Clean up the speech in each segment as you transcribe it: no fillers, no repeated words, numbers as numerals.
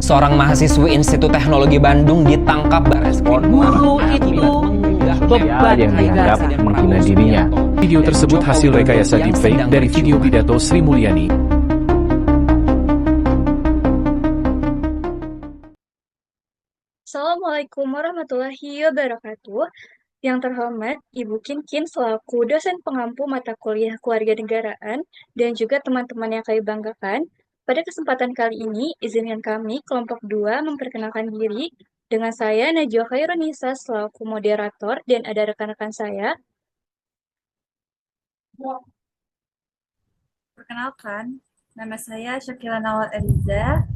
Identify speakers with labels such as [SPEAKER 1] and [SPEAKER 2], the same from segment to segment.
[SPEAKER 1] Seorang mahasiswi Institut Teknologi Bandung ditangkap Bareskrim
[SPEAKER 2] Guru itu beban
[SPEAKER 3] yang dianggap
[SPEAKER 2] negara.
[SPEAKER 3] menghina dirinya.
[SPEAKER 4] Video tersebut hasil rekayasa deepfake dari video pidato Sri Mulyani.
[SPEAKER 5] Assalamualaikum warahmatullahi wabarakatuh. Yang terhormat, Ibu Kinkin selaku dosen pengampu mata kuliah Kewarganegaraan dan juga teman-teman yang kami banggakan. Pada kesempatan kali ini, izinkan kami kelompok 2 memperkenalkan diri dengan saya Najwa Khairunisa selaku moderator dan ada rekan-rekan saya.
[SPEAKER 6] Perkenalkan, nama saya Syakila Nawal Eliza.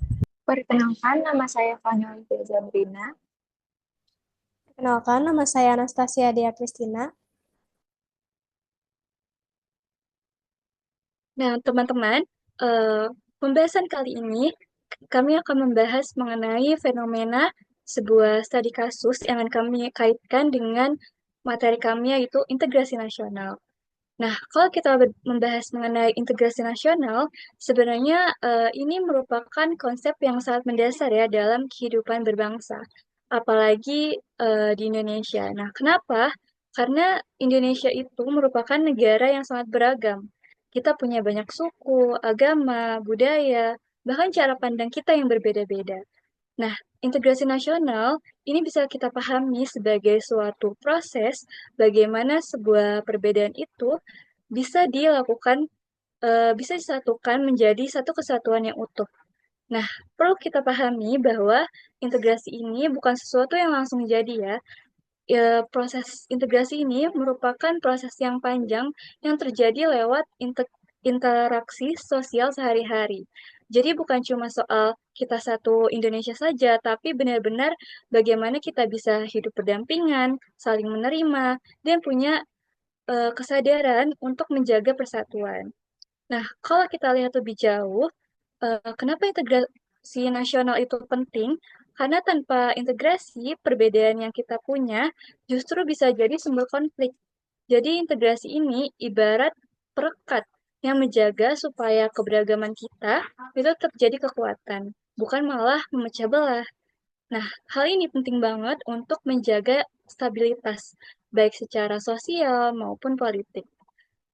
[SPEAKER 7] Perkenalkan, nama saya Fani Zabrina.
[SPEAKER 8] Perkenalkan, nama saya Anastasia Dea Kristina.
[SPEAKER 5] Nah, teman-teman, pembahasan kali ini kami akan membahas mengenai fenomena sebuah studi kasus yang akan kami kaitkan dengan materi kami yaitu integrasi nasional. Nah, kalau kita membahas mengenai integrasi nasional, sebenarnya ini merupakan konsep yang sangat mendasar ya dalam kehidupan berbangsa, apalagi di Indonesia. Nah, kenapa? Karena Indonesia itu merupakan negara yang sangat beragam. Kita punya banyak suku, agama, budaya, bahkan cara pandang kita yang berbeda-beda. Nah, integrasi nasional ini bisa kita pahami sebagai suatu proses bagaimana sebuah perbedaan itu bisa dilakukan, bisa disatukan menjadi satu kesatuan yang utuh. Nah, perlu kita pahami bahwa integrasi ini bukan sesuatu yang langsung jadi ya. Proses integrasi ini merupakan proses yang panjang yang terjadi lewat interaksi sosial sehari-hari. Jadi bukan cuma soal kita satu Indonesia saja, tapi benar-benar bagaimana kita bisa hidup berdampingan, saling menerima, dan punya kesadaran untuk menjaga persatuan. Nah, kalau kita lihat lebih jauh, kenapa integrasi nasional itu penting? Karena tanpa integrasi, perbedaan yang kita punya justru bisa jadi sumber konflik. Jadi integrasi ini ibarat perekat yang menjaga supaya keberagaman kita itu tetap jadi kekuatan, bukan malah memecah belah. Nah, hal ini penting banget untuk menjaga stabilitas, baik secara sosial maupun politik.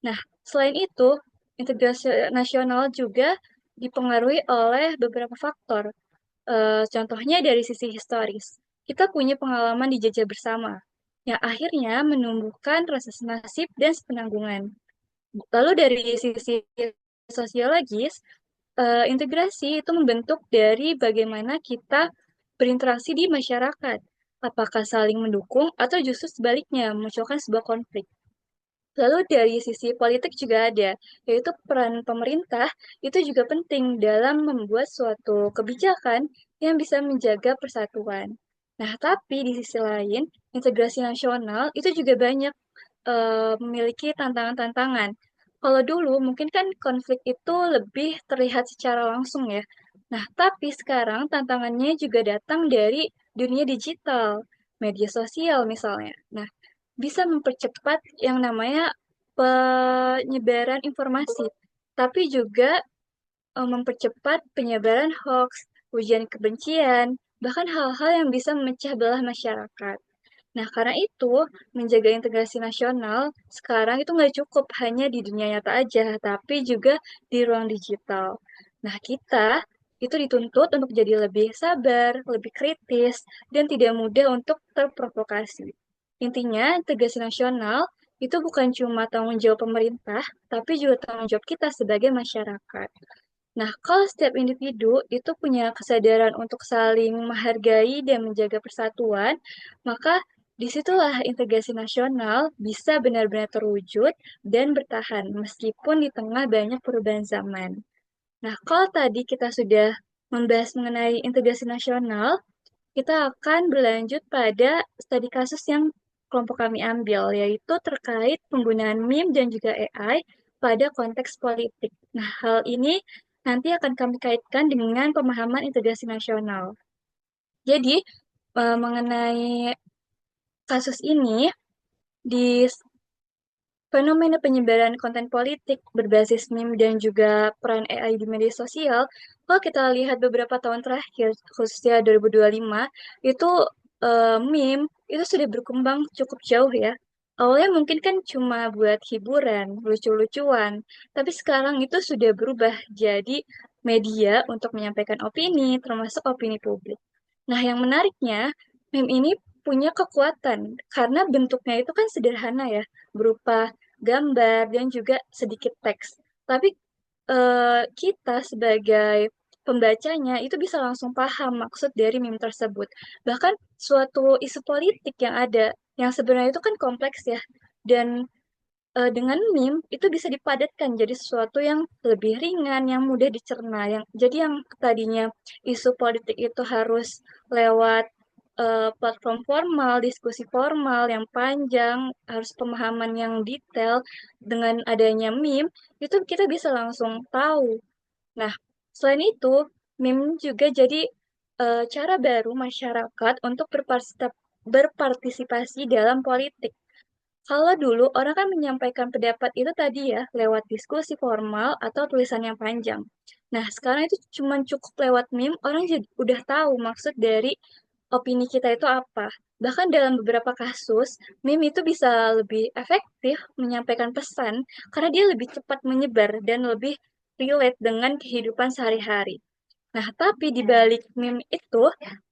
[SPEAKER 5] Nah, selain itu, integrasi nasional juga dipengaruhi oleh beberapa faktor. Contohnya dari sisi historis. Kita punya pengalaman dijajah bersama, yang akhirnya menumbuhkan rasa senasib dan sepenanggungan. Lalu dari sisi sosiologis, integrasi itu membentuk dari bagaimana kita berinteraksi di masyarakat. Apakah saling mendukung atau justru sebaliknya memunculkan sebuah konflik. Lalu dari sisi politik juga ada, yaitu peran pemerintah itu juga penting dalam membuat suatu kebijakan yang bisa menjaga persatuan. Nah, tapi di sisi lain, integrasi nasional itu juga banyak memiliki tantangan-tantangan. Kalau dulu mungkin kan konflik itu lebih terlihat secara langsung ya. Nah, tapi sekarang tantangannya juga datang dari dunia digital, media sosial misalnya. Nah, bisa mempercepat yang namanya penyebaran informasi, tapi juga mempercepat penyebaran hoax, ujian kebencian, bahkan hal-hal yang bisa memecah belah masyarakat. Nah, karena itu, menjaga integrasi nasional sekarang itu nggak cukup hanya di dunia nyata aja, tapi juga di ruang digital. Nah, kita itu dituntut untuk jadi lebih sabar, lebih kritis, dan tidak mudah untuk terprovokasi. Intinya, integrasi nasional itu bukan cuma tanggung jawab pemerintah, tapi juga tanggung jawab kita sebagai masyarakat. Nah, kalau setiap individu itu punya kesadaran untuk saling menghargai dan menjaga persatuan, maka disitulah integrasi nasional bisa benar-benar terwujud dan bertahan meskipun di tengah banyak perubahan zaman. Nah, kalau tadi kita sudah membahas mengenai integrasi nasional, kita akan berlanjut pada studi kasus yang kelompok kami ambil, yaitu terkait penggunaan meme dan juga AI pada konteks politik. Nah, hal ini nanti akan kami kaitkan dengan pemahaman integrasi nasional. Jadi, mengenai kasus ini, di fenomena penyebaran konten politik berbasis meme dan juga peran AI di media sosial, kalau kita lihat beberapa tahun terakhir, khususnya 2025, itu meme itu sudah berkembang cukup jauh ya. Awalnya mungkin kan cuma buat hiburan, lucu-lucuan, tapi sekarang itu sudah berubah jadi media untuk menyampaikan opini, termasuk opini publik. Nah, yang menariknya, meme ini punya kekuatan karena bentuknya itu kan sederhana ya, berupa gambar dan juga sedikit teks. Tapi kita sebagai pembacanya itu bisa langsung paham maksud dari meme tersebut. Bahkan suatu isu politik yang ada, yang sebenarnya itu kan kompleks ya, dan dengan meme itu bisa dipadatkan jadi sesuatu yang lebih ringan, yang mudah dicerna. Yang tadinya isu politik itu harus lewat platform formal, diskusi formal yang panjang, harus pemahaman yang detail. Dengan adanya meme, itu kita bisa langsung tahu. Nah, selain itu, meme juga jadi cara baru masyarakat untuk berpartisipasi dalam politik. Kalau dulu orang kan menyampaikan pendapat itu tadi ya, lewat diskusi formal atau tulisan yang panjang. Nah, sekarang itu cuma cukup lewat meme, orang jadi udah tahu maksud dari opini kita itu apa. Bahkan dalam beberapa kasus, meme itu bisa lebih efektif menyampaikan pesan karena dia lebih cepat menyebar dan lebih relate dengan kehidupan sehari-hari. Nah, tapi di balik meme itu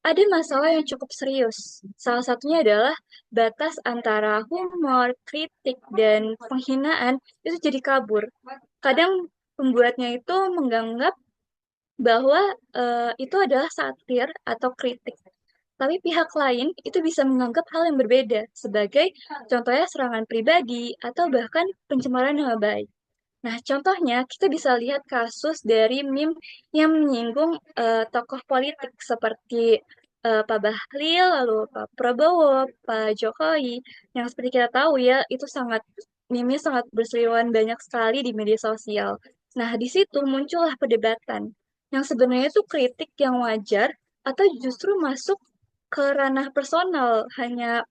[SPEAKER 5] ada masalah yang cukup serius. Salah satunya adalah batas antara humor, kritik, dan penghinaan itu jadi kabur. Kadang pembuatnya itu menganggap bahwa itu adalah satir atau kritik. Tapi pihak lain itu bisa menganggap hal yang berbeda sebagai contohnya serangan pribadi atau bahkan pencemaran nama baik. Nah, contohnya kita bisa lihat kasus dari meme yang menyinggung tokoh politik seperti Pak Bahlil, lalu Pak Prabowo, Pak Jokowi, yang seperti kita tahu ya, itu meme sangat berseliweran banyak sekali di media sosial. Nah, di situ muncullah perdebatan yang sebenarnya itu kritik yang wajar atau justru masuk ke ranah personal, hanya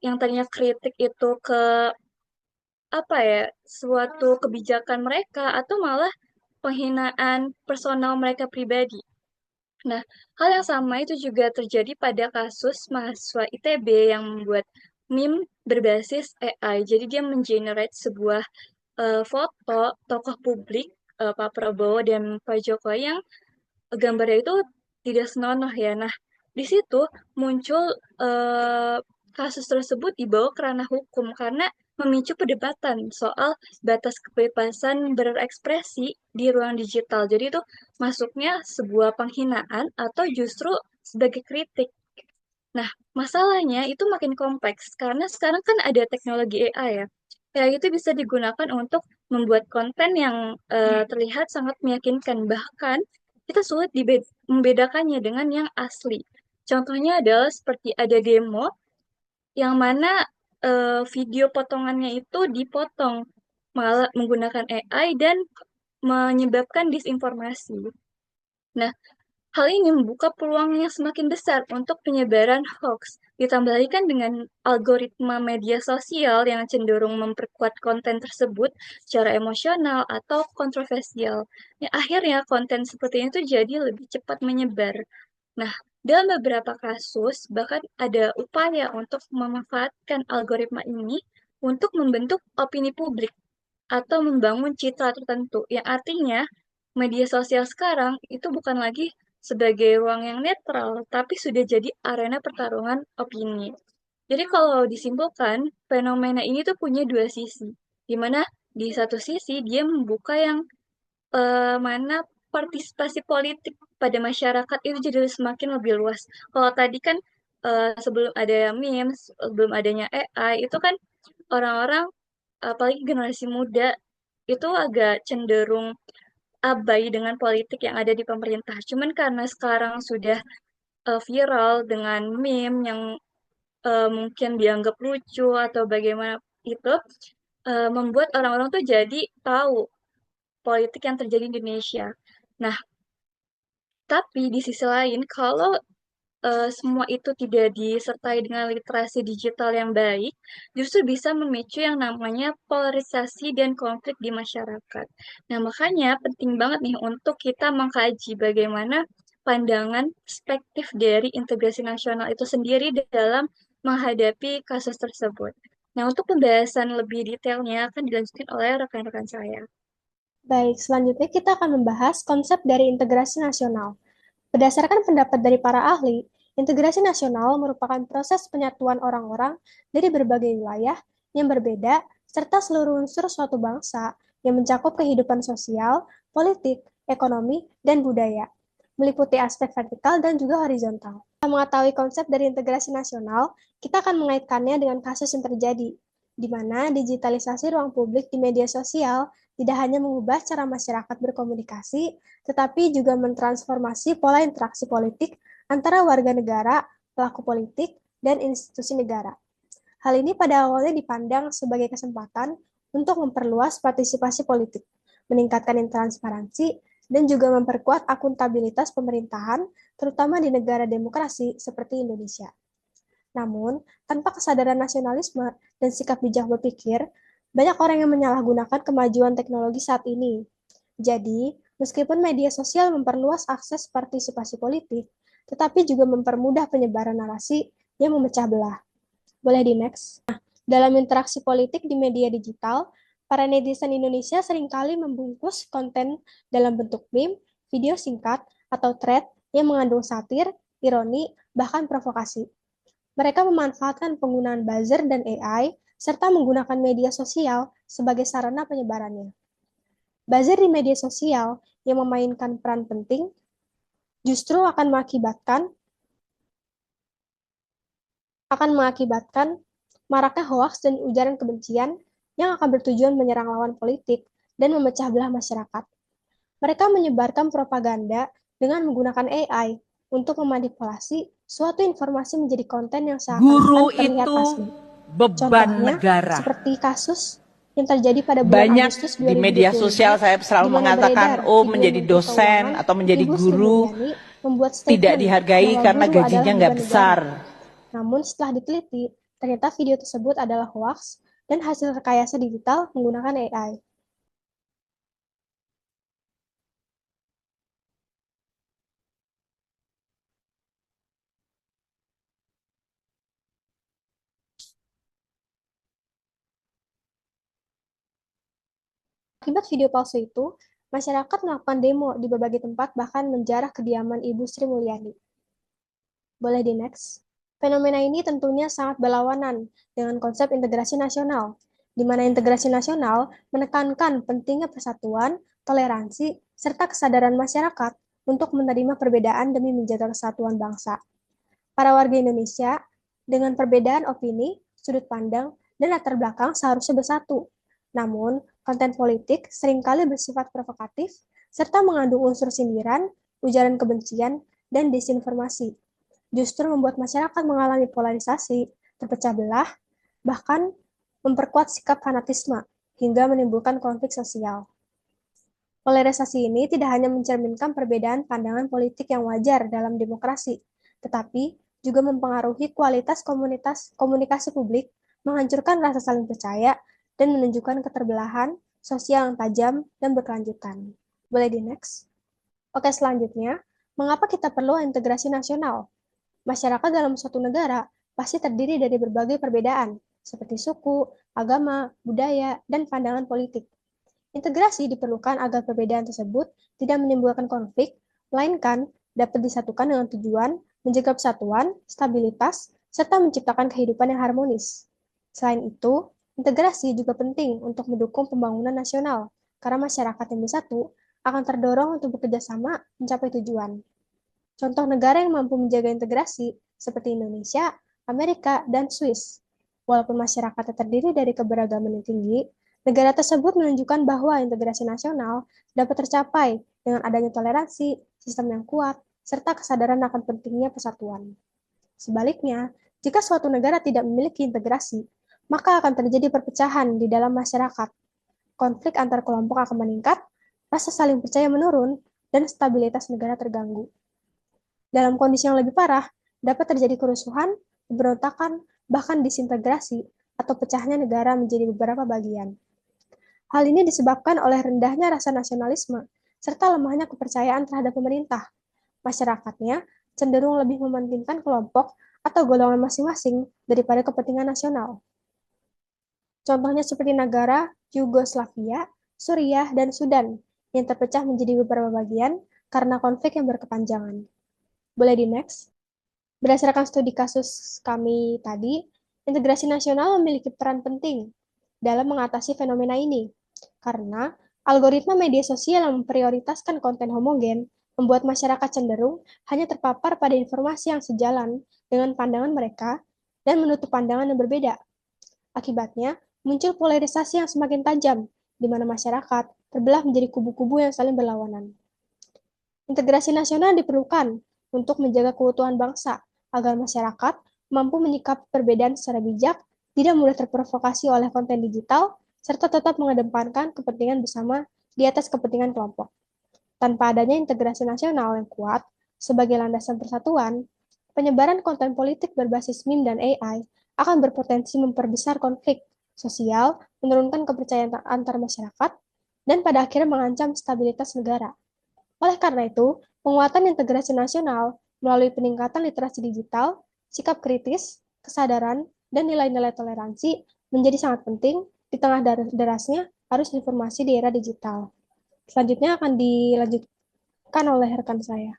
[SPEAKER 5] yang tadinya kritik itu ke apa ya, suatu kebijakan mereka atau malah penghinaan personal mereka pribadi. Nah, hal yang sama itu juga terjadi pada kasus mahasiswa ITB yang membuat meme berbasis AI. Jadi dia mengenerate sebuah foto tokoh publik Pak Prabowo dan Pak Jokowi yang gambarnya itu tidak senonoh ya. Nah, di situ muncul eh, kasus tersebut dibawa ke ranah hukum karena memicu perdebatan soal batas kebebasan berekspresi di ruang digital. Jadi itu masuknya sebuah penghinaan atau justru sebagai kritik. Nah, masalahnya itu makin kompleks karena sekarang kan ada teknologi AI ya. AI itu bisa digunakan untuk membuat konten yang terlihat sangat meyakinkan. Bahkan kita sulit membedakannya dengan yang asli. Contohnya adalah seperti ada demo yang mana video potongannya itu dipotong malah menggunakan AI dan menyebabkan disinformasi. Nah, hal ini membuka peluang yang semakin besar untuk penyebaran hoax, ditambah lagi kan dengan algoritma media sosial yang cenderung memperkuat konten tersebut secara emosional atau kontroversial. Ya, akhirnya konten seperti itu jadi lebih cepat menyebar. Nah, dalam beberapa kasus, bahkan ada upaya untuk memanfaatkan algoritma ini untuk membentuk opini publik atau membangun citra tertentu, yang artinya media sosial sekarang itu bukan lagi sebagai ruang yang netral, tapi sudah jadi arena pertarungan opini. Jadi kalau disimpulkan, fenomena ini tuh punya dua sisi, di mana di satu sisi dia membuka yang mana partisipasi politik pada masyarakat itu jadi semakin lebih luas. Kalau tadi kan sebelum ada memes, sebelum adanya AI, itu kan orang-orang, apalagi generasi muda, itu agak cenderung abai dengan politik yang ada di pemerintah. Cuman karena sekarang sudah viral dengan meme yang mungkin dianggap lucu atau bagaimana itu, membuat orang-orang tuh jadi tahu politik yang terjadi di Indonesia. Nah, tapi di sisi lain, kalau semua itu tidak disertai dengan literasi digital yang baik, justru bisa memicu yang namanya polarisasi dan konflik di masyarakat. Nah, makanya penting banget nih untuk kita mengkaji bagaimana pandangan perspektif dari integrasi nasional itu sendiri dalam menghadapi kasus tersebut. Nah, untuk pembahasan lebih detailnya akan dilanjutkan oleh rekan-rekan saya.
[SPEAKER 8] Baik, selanjutnya kita akan membahas konsep dari integrasi nasional. Berdasarkan pendapat dari para ahli, integrasi nasional merupakan proses penyatuan orang-orang dari berbagai wilayah yang berbeda serta seluruh unsur suatu bangsa yang mencakup kehidupan sosial, politik, ekonomi, dan budaya, meliputi aspek vertikal dan juga horizontal. Setelah mengetahui konsep dari integrasi nasional, kita akan mengaitkannya dengan kasus yang terjadi, di mana digitalisasi ruang publik di media sosial tidak hanya mengubah cara masyarakat berkomunikasi, tetapi juga mentransformasi pola interaksi politik antara warga negara, pelaku politik, dan institusi negara. Hal ini pada awalnya dipandang sebagai kesempatan untuk memperluas partisipasi politik, meningkatkan transparansi, dan juga memperkuat akuntabilitas pemerintahan, terutama di negara demokrasi seperti Indonesia. Namun, tanpa kesadaran nasionalisme dan sikap bijak berpikir, banyak orang yang menyalahgunakan kemajuan teknologi saat ini. Jadi, meskipun media sosial memperluas akses partisipasi politik, tetapi juga mempermudah penyebaran narasi yang memecah belah. Boleh di next? Nah, dalam interaksi politik di media digital, para netizen Indonesia seringkali membungkus konten dalam bentuk meme, video singkat, atau thread yang mengandung satir, ironi, bahkan provokasi. Mereka memanfaatkan penggunaan buzzer dan AI serta menggunakan media sosial sebagai sarana penyebarannya. Buzzer di media sosial yang memainkan peran penting justru akan mengakibatkan maraknya hoaks dan ujaran kebencian yang akan bertujuan menyerang lawan politik dan memecah belah masyarakat. Mereka menyebarkan propaganda dengan menggunakan AI untuk memanipulasi suatu informasi menjadi konten yang
[SPEAKER 2] Guru
[SPEAKER 8] seakan-akan terlihat
[SPEAKER 2] itu
[SPEAKER 8] asli.
[SPEAKER 2] beban
[SPEAKER 8] Contohnya,
[SPEAKER 2] negara.
[SPEAKER 8] seperti kasus yang terjadi pada bulan
[SPEAKER 2] Banyak
[SPEAKER 8] Agustus
[SPEAKER 2] di media
[SPEAKER 8] 2020,
[SPEAKER 2] sosial saya selalu
[SPEAKER 8] di mana
[SPEAKER 2] mengatakan,
[SPEAKER 8] beredar
[SPEAKER 2] oh
[SPEAKER 8] video
[SPEAKER 2] menjadi
[SPEAKER 8] Menteri
[SPEAKER 2] dosen
[SPEAKER 8] Keuangan
[SPEAKER 2] atau menjadi
[SPEAKER 8] Ibu Sri
[SPEAKER 2] guru
[SPEAKER 8] Mulyani membuat
[SPEAKER 2] tidak
[SPEAKER 8] statement
[SPEAKER 2] dihargai
[SPEAKER 8] bahwa
[SPEAKER 2] karena
[SPEAKER 8] guru
[SPEAKER 2] gajinya
[SPEAKER 8] adalah
[SPEAKER 2] nggak
[SPEAKER 8] beban
[SPEAKER 2] besar.
[SPEAKER 8] negara. Namun setelah diteliti, ternyata video tersebut adalah hoax dan hasil rekayasa digital menggunakan AI. Akibat video palsu itu, masyarakat melakukan demo di berbagai tempat bahkan menjarah kediaman Ibu Sri Mulyani. Boleh di next? Fenomena ini tentunya sangat berlawanan dengan konsep integrasi nasional, di mana integrasi nasional menekankan pentingnya persatuan, toleransi, serta kesadaran masyarakat untuk menerima perbedaan demi menjaga kesatuan bangsa. Para warga Indonesia, dengan perbedaan opini, sudut pandang, dan latar belakang seharusnya bersatu. Namun, konten politik seringkali bersifat provokatif, serta mengandung unsur sindiran, ujaran kebencian, dan disinformasi. Justru membuat masyarakat mengalami polarisasi, terpecah belah, bahkan memperkuat sikap fanatisme, hingga menimbulkan konflik sosial. Polarisasi ini tidak hanya mencerminkan perbedaan pandangan politik yang wajar dalam demokrasi, tetapi juga mempengaruhi kualitas komunikasi publik, menghancurkan rasa saling percaya, dan menunjukkan keterbelahan sosial yang tajam dan berkelanjutan. Boleh di next? Oke, selanjutnya, mengapa kita perlu integrasi nasional? Masyarakat dalam suatu negara pasti terdiri dari berbagai perbedaan, seperti suku, agama, budaya, dan pandangan politik. Integrasi diperlukan agar perbedaan tersebut tidak menimbulkan konflik, melainkan dapat disatukan dengan tujuan menjaga persatuan, stabilitas, serta menciptakan kehidupan yang harmonis. Selain itu, integrasi juga penting untuk mendukung pembangunan nasional, karena masyarakat yang bersatu akan terdorong untuk bekerja sama mencapai tujuan. Contoh negara yang mampu menjaga integrasi seperti Indonesia, Amerika, dan Swiss. Walaupun masyarakatnya terdiri dari keberagaman yang tinggi, negara tersebut menunjukkan bahwa integrasi nasional dapat tercapai dengan adanya toleransi, sistem yang kuat, serta kesadaran akan pentingnya persatuan. Sebaliknya, jika suatu negara tidak memiliki integrasi, maka akan terjadi perpecahan di dalam masyarakat. Konflik antar kelompok akan meningkat, rasa saling percaya menurun, dan stabilitas negara terganggu. Dalam kondisi yang lebih parah, dapat terjadi kerusuhan, pemberontakan, bahkan disintegrasi atau pecahnya negara menjadi beberapa bagian. Hal ini disebabkan oleh rendahnya rasa nasionalisme serta lemahnya kepercayaan terhadap pemerintah. Masyarakatnya cenderung lebih mementingkan kelompok atau golongan masing-masing daripada kepentingan nasional. Contohnya seperti negara Yugoslavia, Suriah, dan Sudan yang terpecah menjadi beberapa bagian karena konflik yang berkepanjangan. Boleh di next? Berdasarkan studi kasus kami tadi, integrasi nasional memiliki peran penting dalam mengatasi fenomena ini, karena algoritma media sosial yang memprioritaskan konten homogen membuat masyarakat cenderung hanya terpapar pada informasi yang sejalan dengan pandangan mereka dan menutup pandangan yang berbeda. Akibatnya, muncul polarisasi yang semakin tajam, di mana masyarakat terbelah menjadi kubu-kubu yang saling berlawanan. Integrasi nasional diperlukan untuk menjaga keutuhan bangsa, agar masyarakat mampu menyikapi perbedaan secara bijak, tidak mudah terprovokasi oleh konten digital, serta tetap mengedepankan kepentingan bersama di atas kepentingan kelompok. Tanpa adanya integrasi nasional yang kuat sebagai landasan persatuan, penyebaran konten politik berbasis meme dan AI akan berpotensi memperbesar konflik sosial, menurunkan kepercayaan antar masyarakat, dan pada akhirnya mengancam stabilitas negara. Oleh karena itu, penguatan integrasi nasional melalui peningkatan literasi digital, sikap kritis, kesadaran, dan nilai-nilai toleransi menjadi sangat penting di tengah derasnya arus informasi di era digital. Selanjutnya akan dilanjutkan oleh rekan saya.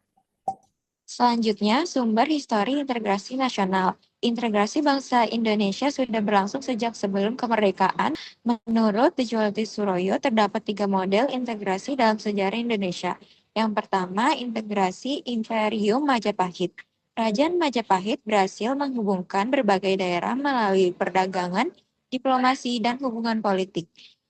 [SPEAKER 3] Selanjutnya, sumber histori integrasi nasional. Integrasi bangsa Indonesia sudah berlangsung sejak sebelum kemerdekaan. Menurut Tijolti Suroyo, terdapat 3 model integrasi dalam sejarah Indonesia. Yang pertama, integrasi Imperium Majapahit. Kerajaan Majapahit berhasil menghubungkan berbagai daerah melalui perdagangan, diplomasi, dan hubungan politik.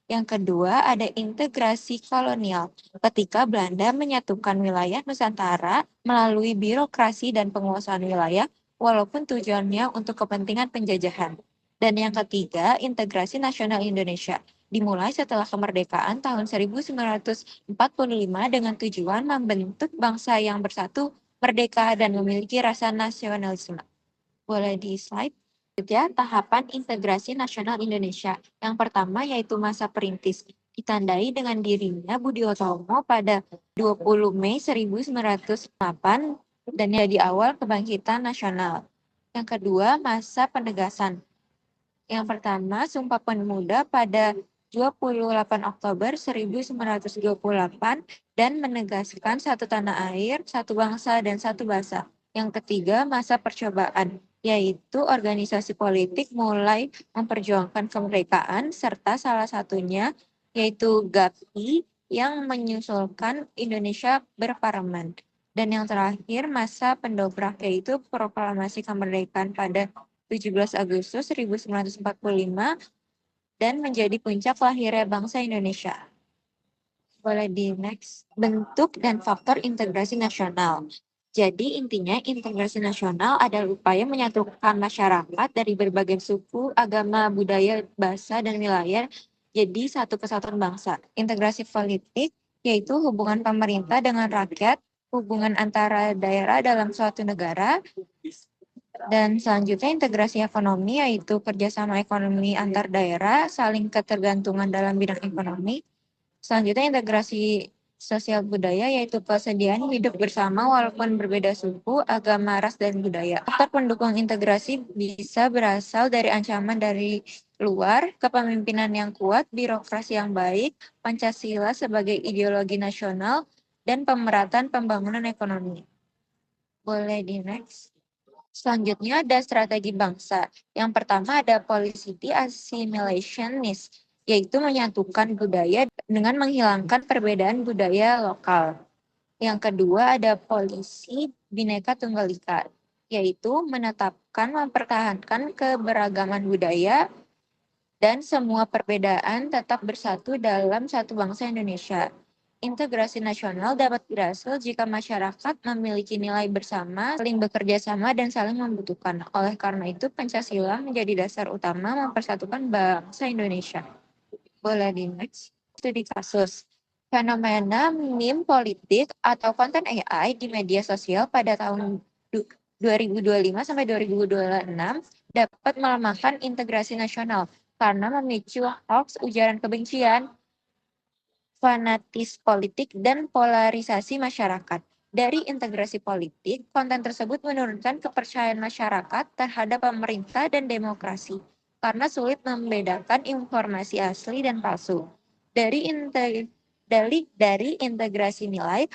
[SPEAKER 3] Yang kedua, ada integrasi kolonial. Ketika Belanda menyatukan wilayah Nusantara melalui birokrasi dan penguasaan wilayah, walaupun tujuannya untuk kepentingan penjajahan. Dan yang ketiga, integrasi nasional Indonesia. Dimulai setelah kemerdekaan tahun 1945 dengan tujuan membentuk bangsa yang bersatu, merdeka, dan memiliki rasa nasionalisme. Boleh di slide? Selanjutnya, tahapan integrasi nasional Indonesia. Yang pertama yaitu masa perintis, ditandai dengan dirinya Budi Utomo pada 20 Mei 1908 dan jadi awal kebangkitan nasional. Yang kedua, masa penegasan. Yang pertama, Sumpah Pemuda pada 28 Oktober 1928 dan menegaskan satu tanah air, satu bangsa, dan satu bahasa. Yang ketiga, masa percobaan, yaitu organisasi politik mulai memperjuangkan kemerdekaan, serta salah satunya yaitu GAPI yang menyusulkan Indonesia berparlemen. Dan yang terakhir, masa pendobrak, yaitu proklamasi kemerdekaan pada 17 Agustus 1945 dan menjadi puncak lahirnya bangsa Indonesia. Boleh di next. Bentuk dan faktor integrasi nasional. Jadi intinya integrasi nasional adalah upaya menyatukan masyarakat dari berbagai suku, agama, budaya, bahasa, dan wilayah jadi satu kesatuan bangsa. Integrasi politik yaitu hubungan pemerintah dengan rakyat, hubungan antara daerah dalam suatu negara, dan selanjutnya integrasi ekonomi yaitu kerjasama ekonomi antar daerah, saling ketergantungan dalam bidang ekonomi. Selanjutnya integrasi sosial budaya yaitu kesediaan hidup bersama walaupun berbeda suku, agama, ras, dan budaya. Faktor pendukung integrasi bisa berasal dari ancaman dari luar, kepemimpinan yang kuat, birokrasi yang baik, Pancasila sebagai ideologi nasional, dan pemerataan pembangunan ekonomi. Boleh di next. Selanjutnya ada strategi bangsa. Yang pertama ada policy assimilationist, yaitu menyatukan budaya dengan menghilangkan perbedaan budaya lokal. Yang kedua ada polisi Bhinneka Tunggal Ika, yaitu menetapkan mempertahankan keberagaman budaya dan semua perbedaan tetap bersatu dalam satu bangsa Indonesia. Integrasi nasional dapat berhasil jika masyarakat memiliki nilai bersama, saling bekerja sama, dan saling membutuhkan. Oleh karena itu, Pancasila menjadi dasar utama mempersatukan bangsa Indonesia. Boleh di next. Studi kasus. Fenomena meme politik atau konten AI di media sosial pada tahun 2025 sampai 2026 dapat melemahkan integrasi nasional karena memicu hoax, ujaran kebencian, fanatis politik, dan polarisasi masyarakat. Dari integrasi politik, konten tersebut menurunkan kepercayaan masyarakat terhadap pemerintah dan demokrasi karena sulit membedakan informasi asli dan palsu. Dari integrasi nilai,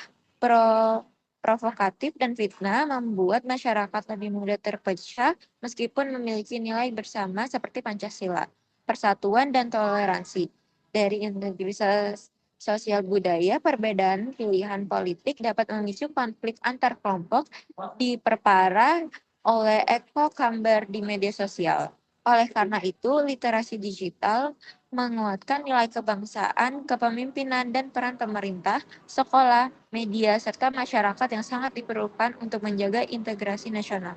[SPEAKER 3] provokatif dan fitnah membuat masyarakat lebih mudah terpecah meskipun memiliki nilai bersama seperti Pancasila, persatuan, dan toleransi. Dari integritas sosial budaya, perbedaan pilihan politik dapat memicu konflik antar kelompok diperparah oleh echo kamber di media sosial. Oleh karena itu, literasi digital menguatkan nilai kebangsaan, kepemimpinan, dan peran pemerintah, sekolah, media, serta masyarakat yang sangat diperlukan untuk menjaga integrasi nasional.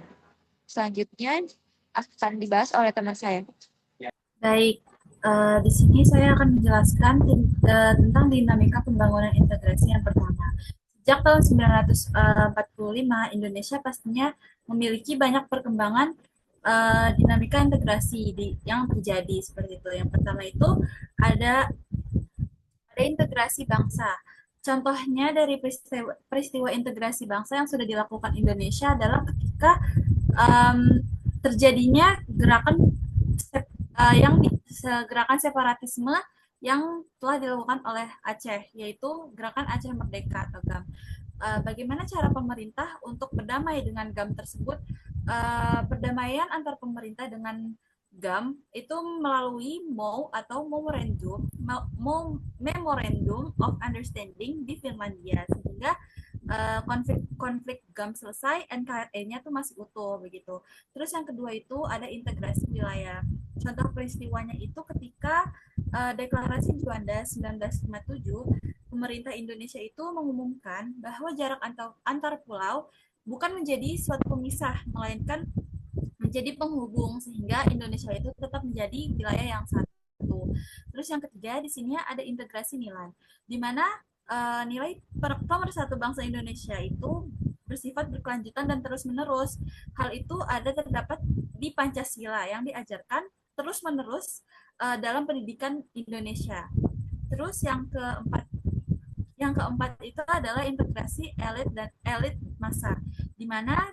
[SPEAKER 3] Selanjutnya akan dibahas oleh teman saya.
[SPEAKER 6] Baik, di sini saya akan menjelaskan tentang dinamika pembangunan integrasi yang pertama. Sejak tahun 1945, Indonesia pastinya memiliki banyak perkembangan dinamika integrasi yang terjadi seperti itu. Yang pertama itu ada integrasi bangsa. Contohnya dari peristiwa integrasi bangsa yang sudah dilakukan Indonesia adalah ketika terjadinya gerakan separatisme yang telah dilakukan oleh Aceh, yaitu Gerakan Aceh Merdeka atau GAM. Bagaimana cara pemerintah untuk berdamai dengan GAM tersebut? Perdamaian antar pemerintah dengan GAM itu melalui MOU atau Memorandum of Understanding di Finlandia, sehingga konflik GAM selesai, NKRI-nya tuh masih utuh begitu. Terus yang kedua itu ada integrasi wilayah. Contoh peristiwanya itu ketika Deklarasi Juanda 1957, pemerintah Indonesia itu mengumumkan bahwa jarak antar pulau bukan menjadi suatu pemisah, melainkan menjadi penghubung sehingga Indonesia itu tetap menjadi wilayah yang satu. Terus yang ketiga di sini ada integrasi nilai, di mana nilai pemersatu bangsa Indonesia itu bersifat berkelanjutan dan terus-menerus. Hal itu terdapat di Pancasila yang diajarkan terus-menerus dalam pendidikan Indonesia. Terus yang keempat itu adalah integrasi elit dan elit massa, di mana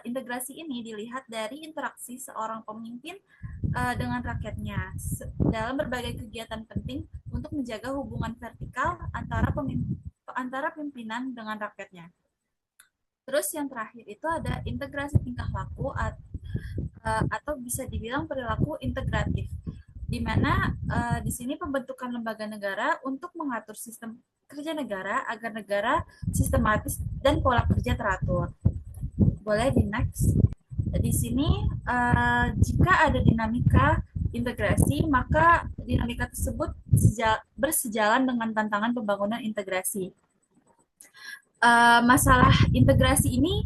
[SPEAKER 6] integrasi ini dilihat dari interaksi seorang pemimpin dengan rakyatnya dalam berbagai kegiatan penting untuk menjaga hubungan vertikal antara pimpinan dengan rakyatnya. Terus yang terakhir itu ada integrasi tingkah laku atau bisa dibilang perilaku integratif, di mana di sini pembentukan lembaga negara untuk mengatur sistem kerja negara agar negara sistematis dan pola kerja teratur. Boleh di next. Di sini jika ada dinamika integrasi, maka dinamika tersebut bersejalan dengan tantangan pembangunan integrasi. Masalah integrasi ini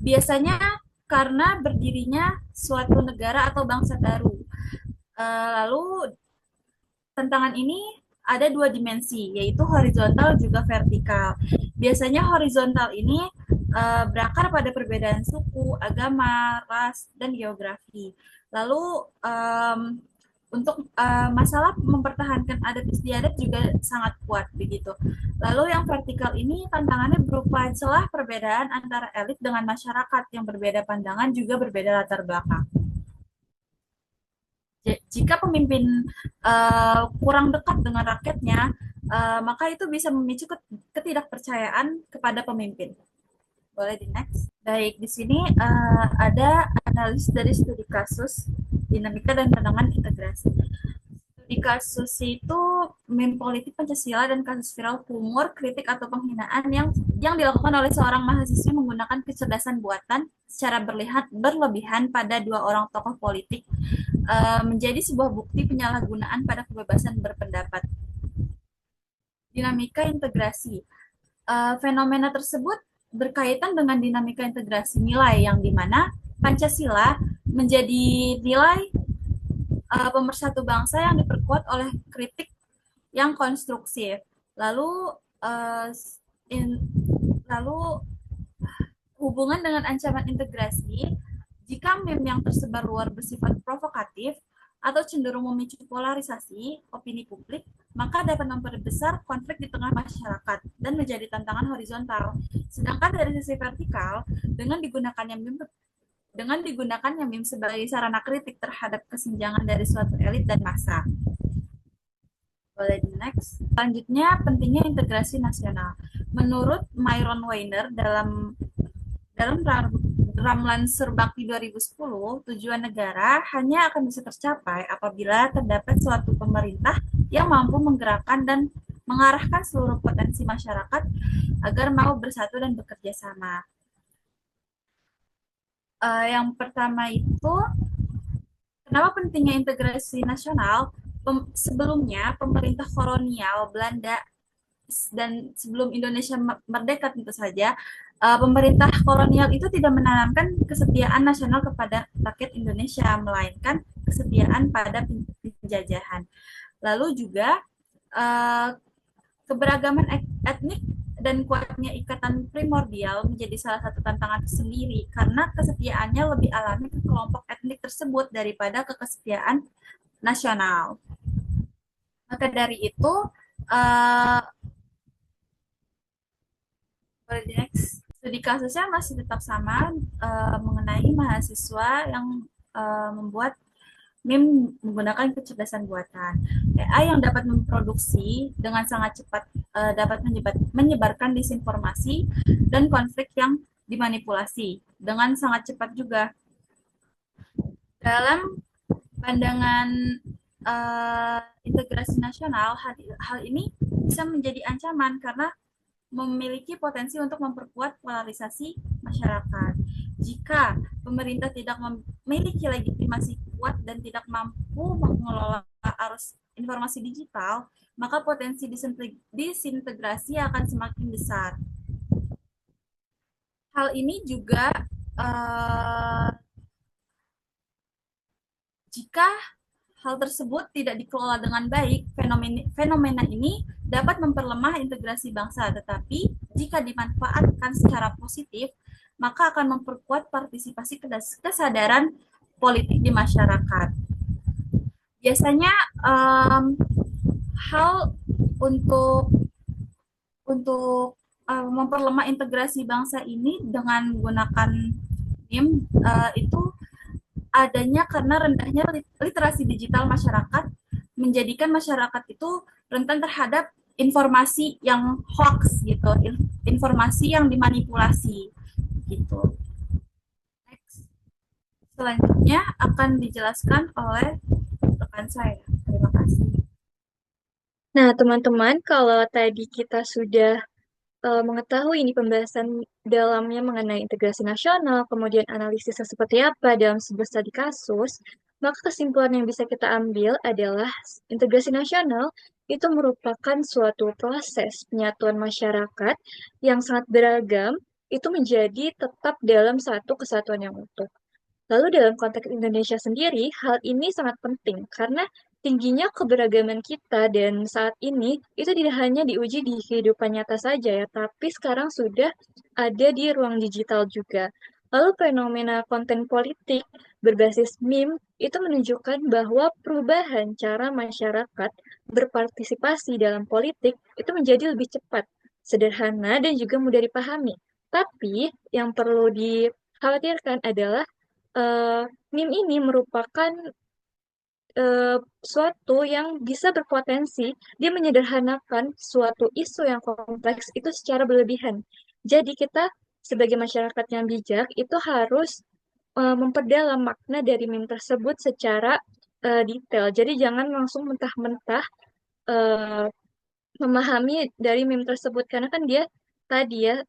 [SPEAKER 6] biasanya karena berdirinya suatu negara atau bangsa baru. Lalu tantangan ini ada dua dimensi, yaitu horizontal juga vertikal. Biasanya horizontal ini berakar pada perbedaan suku, agama, ras, dan geografi. Lalu untuk masalah mempertahankan adat istiadat juga sangat kuat begitu. Lalu yang vertikal ini tantangannya berupa celah perbedaan antara elit dengan masyarakat yang berbeda pandangan juga berbeda latar belakang. Jika pemimpin kurang dekat dengan rakyatnya, maka itu bisa memicu ketidakpercayaan kepada pemimpin. Boleh di next. Baik, di sini ada analis dari studi kasus, dinamika dan tantangan integrasi. Studi kasus itu meme politik Pancasila dan kasus viral humor, kritik atau penghinaan yang dilakukan oleh seorang mahasiswi menggunakan kecerdasan buatan secara berlebihan pada dua orang tokoh politik menjadi sebuah bukti penyalahgunaan pada kebebasan berpendapat. Dinamika integrasi. Fenomena tersebut berkaitan dengan dinamika integrasi nilai yang dimana Pancasila menjadi nilai pemersatu bangsa yang diperkuat oleh kritik yang konstruktif. Lalu Hubungan dengan ancaman integrasi, jika meme yang tersebar luar bersifat provokatif atau cenderung memicu polarisasi opini publik, maka dapat memperbesar konflik di tengah masyarakat dan menjadi tantangan horizontal. Sedangkan dari sisi vertikal, dengan digunakannya meme sebagai sarana kritik terhadap kesenjangan dari suatu elit dan massa. Boleh di next. Selanjutnya, pentingnya integrasi nasional. Menurut Myron Weiner dalam Ramlan Serbakti 2010, tujuan negara hanya akan bisa tercapai apabila terdapat suatu pemerintah yang mampu menggerakkan dan mengarahkan seluruh potensi masyarakat agar mau bersatu dan bekerja sama. Yang pertama itu, kenapa pentingnya integrasi nasional? Sebelumnya, pemerintah kolonial Belanda dan sebelum Indonesia merdeka tentu saja, pemerintah kolonial itu tidak menanamkan kesetiaan nasional kepada rakyat Indonesia, melainkan kesetiaan pada penjajahan. Lalu juga keberagaman etnik dan kuatnya ikatan primordial menjadi salah satu tantangan tersendiri karena kesetiaannya lebih alami ke kelompok etnik tersebut daripada ke kesetiaan nasional. Maka dari itu, studi kasusnya masih tetap sama mengenai mahasiswa yang membuat meme menggunakan kecerdasan buatan. AI yang dapat memproduksi dengan sangat cepat dapat menyebarkan disinformasi dan konflik yang dimanipulasi dengan sangat cepat juga. Dalam pandangan integrasi nasional, hal ini bisa menjadi ancaman karena memiliki potensi untuk memperkuat polarisasi masyarakat. Jika pemerintah tidak memiliki legitimasi kuat dan tidak mampu mengelola arus informasi digital, maka potensi disintegrasi akan semakin besar. Hal ini juga jika hal tersebut tidak dikelola dengan baik, fenomena ini dapat memperlemah integrasi bangsa, tetapi jika dimanfaatkan secara positif, maka akan memperkuat partisipasi kesadaran politik di masyarakat. Biasanya hal untuk memperlemah integrasi bangsa ini dengan menggunakan meme itu adanya karena rendahnya literasi digital masyarakat menjadikan masyarakat itu rentan terhadap informasi yang hoax gitu, informasi yang dimanipulasi gitu. Next. Selanjutnya akan dijelaskan oleh rekan saya. Terima kasih.
[SPEAKER 5] Nah, teman-teman, kalau tadi kita sudah mengetahui ini pembahasan dalamnya mengenai integrasi nasional, kemudian analisisnya seperti apa dalam sebuah studi kasus, maka kesimpulan yang bisa kita ambil adalah integrasi nasional itu merupakan suatu proses penyatuan masyarakat yang sangat beragam, itu menjadi tetap dalam satu kesatuan yang utuh. Lalu dalam konteks Indonesia sendiri, hal ini sangat penting karena tingginya keberagaman kita dan saat ini itu tidak hanya diuji di kehidupan nyata saja ya, tapi sekarang sudah ada di ruang digital juga. Lalu fenomena konten politik berbasis meme itu menunjukkan bahwa perubahan cara masyarakat berpartisipasi dalam politik itu menjadi lebih cepat, sederhana, dan juga mudah dipahami. Tapi yang perlu dikhawatirkan adalah meme ini merupakan suatu yang bisa berpotensi dia menyederhanakan suatu isu yang kompleks itu secara berlebihan. Jadi kita sebagai masyarakat yang bijak itu harus memperdalam makna dari meme tersebut secara detail. Jadi jangan langsung mentah-mentah memahami dari meme tersebut karena kan dia tadi ya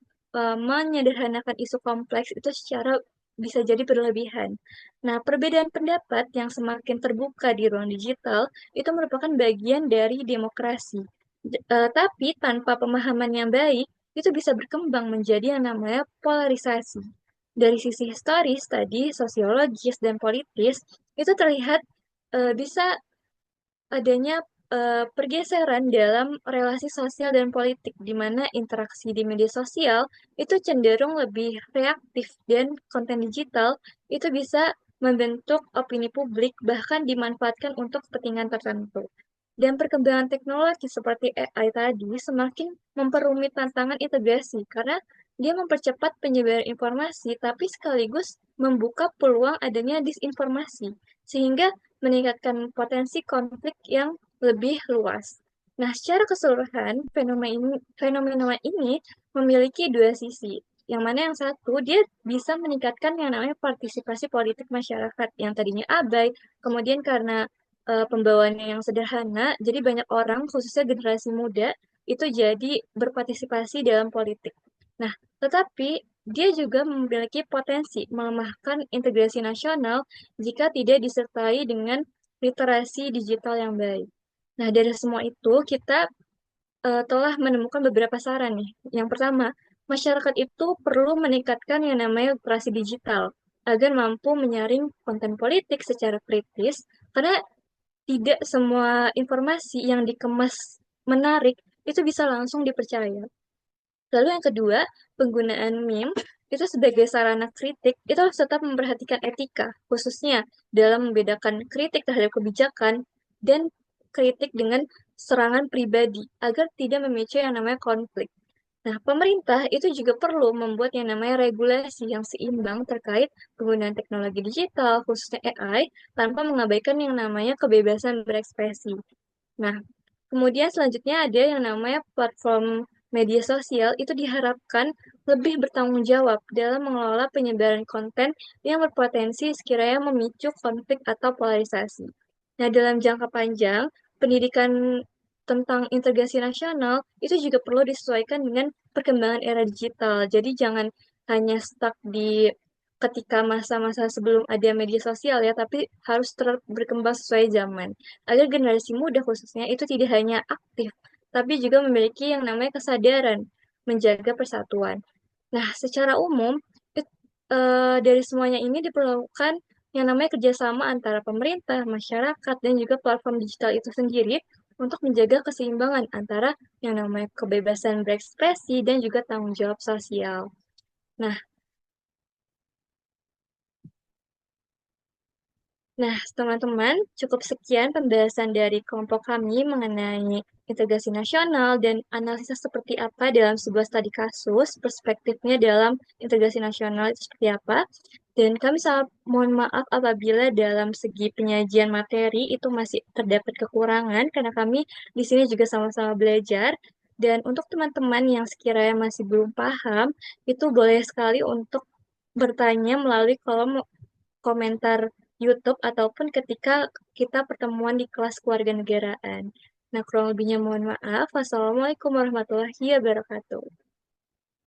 [SPEAKER 5] menyederhanakan isu kompleks itu secara bisa jadi berlebihan. Nah, perbedaan pendapat yang semakin terbuka di ruang digital itu merupakan bagian dari demokrasi. Tapi tanpa pemahaman yang baik, itu bisa berkembang menjadi yang namanya polarisasi. Dari sisi historis tadi, sosiologis dan politis, itu terlihat bisa adanya pergeseran dalam relasi sosial dan politik, di mana interaksi di media sosial itu cenderung lebih reaktif dan konten digital itu bisa membentuk opini publik bahkan dimanfaatkan untuk kepentingan tertentu. Dan perkembangan teknologi seperti AI tadi semakin memperumit tantangan integrasi karena dia mempercepat penyebaran informasi tapi sekaligus membuka peluang adanya disinformasi sehingga meningkatkan potensi konflik yang lebih luas. Nah, secara keseluruhan, fenomena ini memiliki dua sisi. Yang mana yang satu, dia bisa meningkatkan yang namanya partisipasi politik masyarakat yang tadinya abai, kemudian karena pembawaannya yang sederhana, jadi banyak orang, khususnya generasi muda, itu jadi berpartisipasi dalam politik. Nah, tetapi dia juga memiliki potensi melemahkan integrasi nasional jika tidak disertai dengan literasi digital yang baik. Nah, dari semua itu kita telah menemukan beberapa saran nih. Yang pertama, masyarakat itu perlu meningkatkan yang namanya literasi digital agar mampu menyaring konten politik secara kritis, karena tidak semua informasi yang dikemas menarik itu bisa langsung dipercaya. Lalu yang kedua, penggunaan meme itu sebagai sarana kritik itu harus tetap memperhatikan etika, khususnya dalam membedakan kritik terhadap kebijakan dan kritik dengan serangan pribadi agar tidak memicu yang namanya konflik. Nah, pemerintah itu juga perlu membuat yang namanya regulasi yang seimbang terkait penggunaan teknologi digital, khususnya AI, tanpa mengabaikan yang namanya kebebasan berekspresi. Nah, kemudian selanjutnya ada yang namanya platform media sosial itu diharapkan lebih bertanggung jawab dalam mengelola penyebaran konten yang berpotensi sekiranya memicu konflik atau polarisasi. Nah, dalam jangka panjang, pendidikan tentang integrasi nasional itu juga perlu disesuaikan dengan perkembangan era digital. Jadi jangan hanya stuck di ketika masa-masa sebelum ada media sosial ya, tapi harus terus berkembang sesuai zaman. Agar generasi muda khususnya itu tidak hanya aktif, tapi juga memiliki yang namanya kesadaran menjaga persatuan. Nah, secara umum, dari semuanya ini diperlukan yang namanya kerjasama antara pemerintah, masyarakat, dan juga platform digital itu sendiri untuk menjaga keseimbangan antara yang namanya kebebasan berekspresi dan juga tanggung jawab sosial. Nah, Nah, teman-teman, cukup sekian pembahasan dari kelompok kami mengenai integrasi nasional dan analisis seperti apa dalam sebuah studi kasus, perspektifnya dalam integrasi nasional itu seperti apa. Dan kami sangat mohon maaf apabila dalam segi penyajian materi itu masih terdapat kekurangan, karena kami di sini juga sama-sama belajar. Dan untuk teman-teman yang sekiranya masih belum paham, itu boleh sekali untuk bertanya melalui kolom komentar YouTube ataupun ketika kita pertemuan di kelas kewarganegaraan. Nah, kurang lebihnya mohon maaf. Wassalamualaikum warahmatullahi wabarakatuh.